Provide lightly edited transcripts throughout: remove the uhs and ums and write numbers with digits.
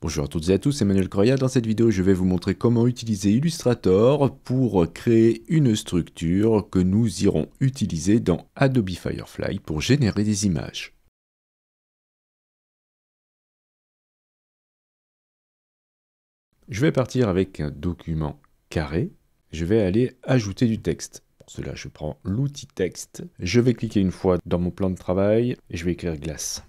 Bonjour à toutes et à tous, c'est Emmanuel Correa. Dans cette vidéo, je vais vous montrer comment utiliser Illustrator pour créer une structure que nous irons utiliser dans Adobe Firefly pour générer des images. Je vais partir avec un document carré. Je vais aller ajouter du texte. Pour cela, je prends l'outil texte. Je vais cliquer une fois dans mon plan de travail et je vais écrire glace.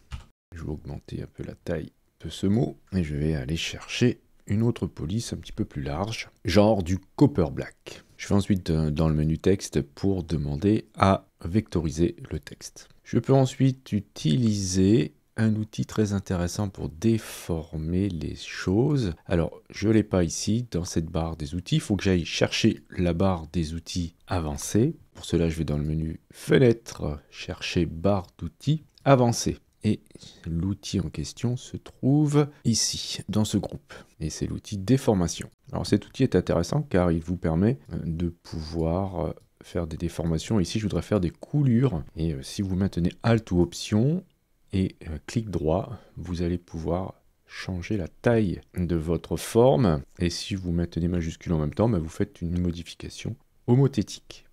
Je vais augmenter un peu la taille de ce mot et je vais aller chercher une autre police un petit peu plus large, genre du Copper Black. Je vais ensuite dans le menu texte pour demander à vectoriser le texte. Je peux ensuite utiliser un outil très intéressant pour déformer les choses. Alors, je ne l'ai pas ici dans cette barre des outils. Il faut que j'aille chercher la barre des outils avancée. Pour cela, je vais dans le menu Fenêtre, chercher barre d'outils avancée. Et l'outil en question se trouve ici, dans ce groupe. Et c'est l'outil déformation. Alors cet outil est intéressant car il vous permet de pouvoir faire des déformations. Ici, je voudrais faire des coulures. Et si vous maintenez Alt ou Option et clic droit, vous allez pouvoir changer la taille de votre forme. Et si vous maintenez majuscule en même temps, vous faites une modification homothétique.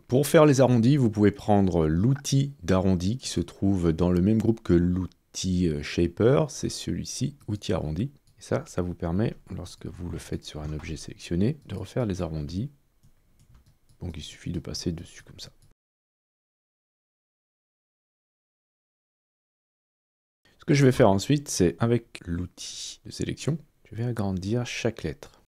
Pour faire les arrondis, vous pouvez prendre l'outil d'arrondi qui se trouve dans le même groupe que l'outil Shaper, c'est celui-ci, outil arrondi. Et ça vous permet, lorsque vous le faites sur un objet sélectionné, de refaire les arrondis. Donc il suffit de passer dessus comme ça. Ce que je vais faire ensuite, c'est avec l'outil de sélection, je vais agrandir chaque lettre.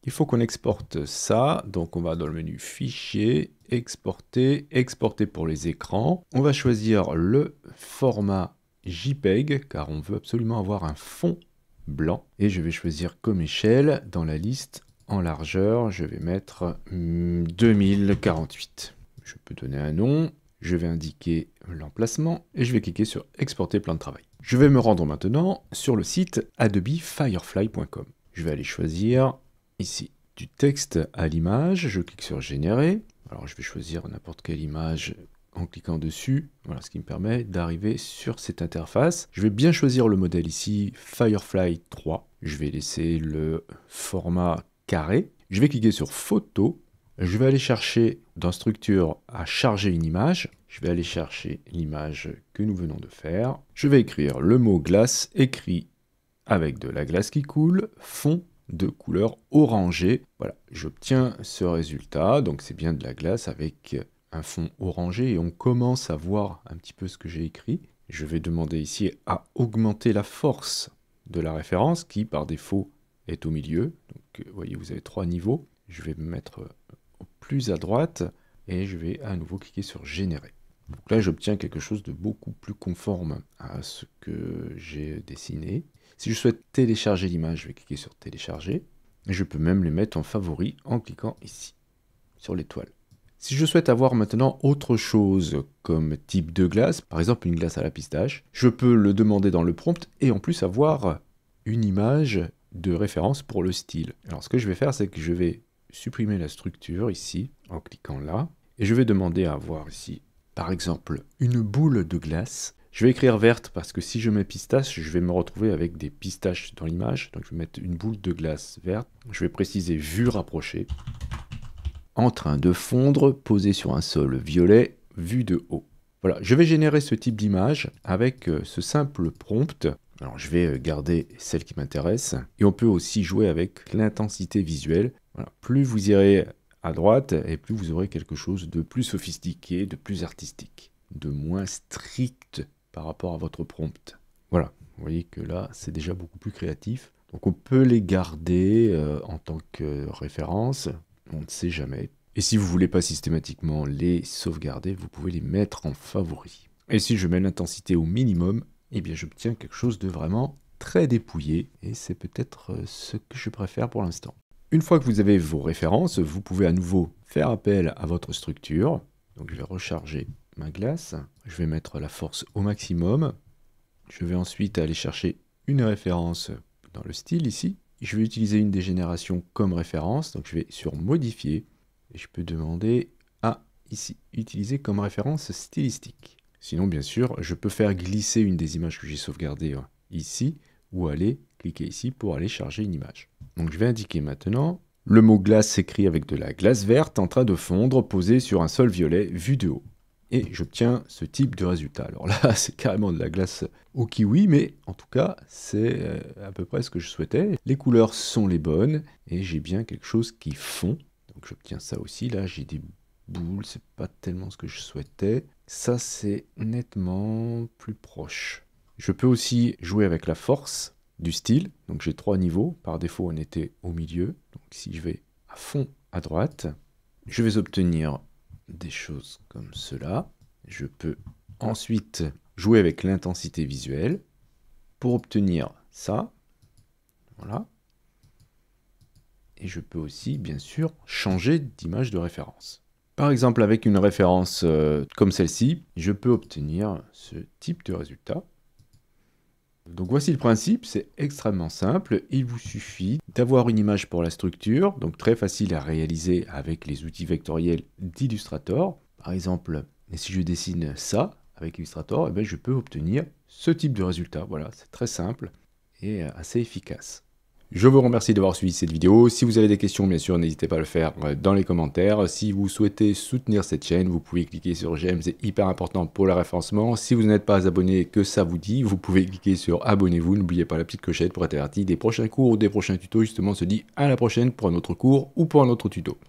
Il faut qu'on exporte ça, donc on va dans le menu Fichier, Exporter, Exporter pour les écrans. On va choisir le format JPEG, car on veut absolument avoir un fond blanc. Et je vais choisir comme échelle, dans la liste, en largeur, je vais mettre 2048. Je peux donner un nom, je vais indiquer l'emplacement, et je vais cliquer sur Exporter plan de travail. Je vais me rendre maintenant sur le site adobefirefly.com. Je vais aller choisir ici du texte à l'image, je clique sur générer. Alors je vais choisir n'importe quelle image en cliquant dessus. Voilà ce qui me permet d'arriver sur cette interface. Je vais bien choisir le modèle ici, Firefly 3. Je vais laisser le format carré. Je vais cliquer sur photo. Je vais aller chercher dans structure à charger une image. Je vais aller chercher l'image que nous venons de faire. Je vais écrire le mot glace écrit avec de la glace qui coule, fond de couleur orangée. Voilà, j'obtiens ce résultat, donc c'est bien de la glace avec un fond orangé et on commence à voir un petit peu ce que j'ai écrit. Je vais demander ici à augmenter la force de la référence qui par défaut est au milieu. Donc vous voyez, vous avez 3 niveaux. Je vais me mettre au plus à droite et je vais à nouveau cliquer sur générer. Donc là, j'obtiens quelque chose de beaucoup plus conforme à ce que j'ai dessiné. Si je souhaite télécharger l'image, je vais cliquer sur télécharger. Et je peux même les mettre en favori en cliquant ici, sur l'étoile. Si je souhaite avoir maintenant autre chose comme type de glace, par exemple une glace à la pistache, je peux le demander dans le prompt et en plus avoir une image de référence pour le style. Alors ce que je vais faire, c'est que je vais supprimer la structure ici, en cliquant là, et je vais demander à avoir ici, par exemple, une boule de glace. Je vais écrire verte parce que si je mets pistache, je vais me retrouver avec des pistaches dans l'image. Donc je vais mettre une boule de glace verte. Je vais préciser vue rapprochée. En train de fondre, posée sur un sol violet, vue de haut. Voilà, je vais générer ce type d'image avec ce simple prompt. Alors je vais garder celle qui m'intéresse. Et on peut aussi jouer avec l'intensité visuelle. Voilà, plus vous irez à droite et plus vous aurez quelque chose de plus sophistiqué, de plus artistique, de moins strict par rapport à votre prompt. Voilà, vous voyez que là, c'est déjà beaucoup plus créatif. Donc on peut les garder en tant que référence, on ne sait jamais. Et si vous ne voulez pas systématiquement les sauvegarder, vous pouvez les mettre en favori. Et si je mets l'intensité au minimum, eh bien j'obtiens quelque chose de vraiment très dépouillé, et c'est peut-être ce que je préfère pour l'instant. Une fois que vous avez vos références, vous pouvez à nouveau faire appel à votre structure. Donc je vais recharger ma glace, je vais mettre la force au maximum, je vais ensuite aller chercher une référence dans le style ici, je vais utiliser une des générations comme référence. Donc je vais sur modifier et je peux demander à ici utiliser comme référence stylistique. Sinon bien sûr je peux faire glisser une des images que j'ai sauvegardées ici ou aller cliquer ici pour aller charger une image. Donc je vais indiquer maintenant le mot glace s'écrit avec de la glace verte en train de fondre posée sur un sol violet vu de haut. Et j'obtiens ce type de résultat. Alors là, c'est carrément de la glace au kiwi, mais en tout cas, c'est à peu près ce que je souhaitais. Les couleurs sont les bonnes, et j'ai bien quelque chose qui fond. Donc j'obtiens ça aussi. Là, j'ai des boules, c'est pas tellement ce que je souhaitais. Ça, c'est nettement plus proche. Je peux aussi jouer avec la force du style. Donc j'ai 3 niveaux. Par défaut, on était au milieu. Donc si je vais à fond à droite, je vais obtenir des choses comme cela. Je peux ensuite jouer avec l'intensité visuelle pour obtenir ça. Voilà. Et je peux aussi, bien sûr, changer d'image de référence. Par exemple, avec une référence comme celle-ci, je peux obtenir ce type de résultat. Donc voici le principe, c'est extrêmement simple. Il vous suffit d'avoir une image pour la structure, donc très facile à réaliser avec les outils vectoriels d'Illustrator. Par exemple, si je dessine ça avec Illustrator, eh bien, je peux obtenir ce type de résultat. Voilà, c'est très simple et assez efficace. Je vous remercie d'avoir suivi cette vidéo. Si vous avez des questions, bien sûr, n'hésitez pas à le faire dans les commentaires. Si vous souhaitez soutenir cette chaîne, vous pouvez cliquer sur j'aime, c'est hyper important pour le référencement. Si vous n'êtes pas abonné, que ça vous dit, vous pouvez cliquer sur abonnez-vous. N'oubliez pas la petite clochette pour être averti des prochains cours ou des prochains tutos. Justement, on se dit à la prochaine pour un autre cours ou pour un autre tuto.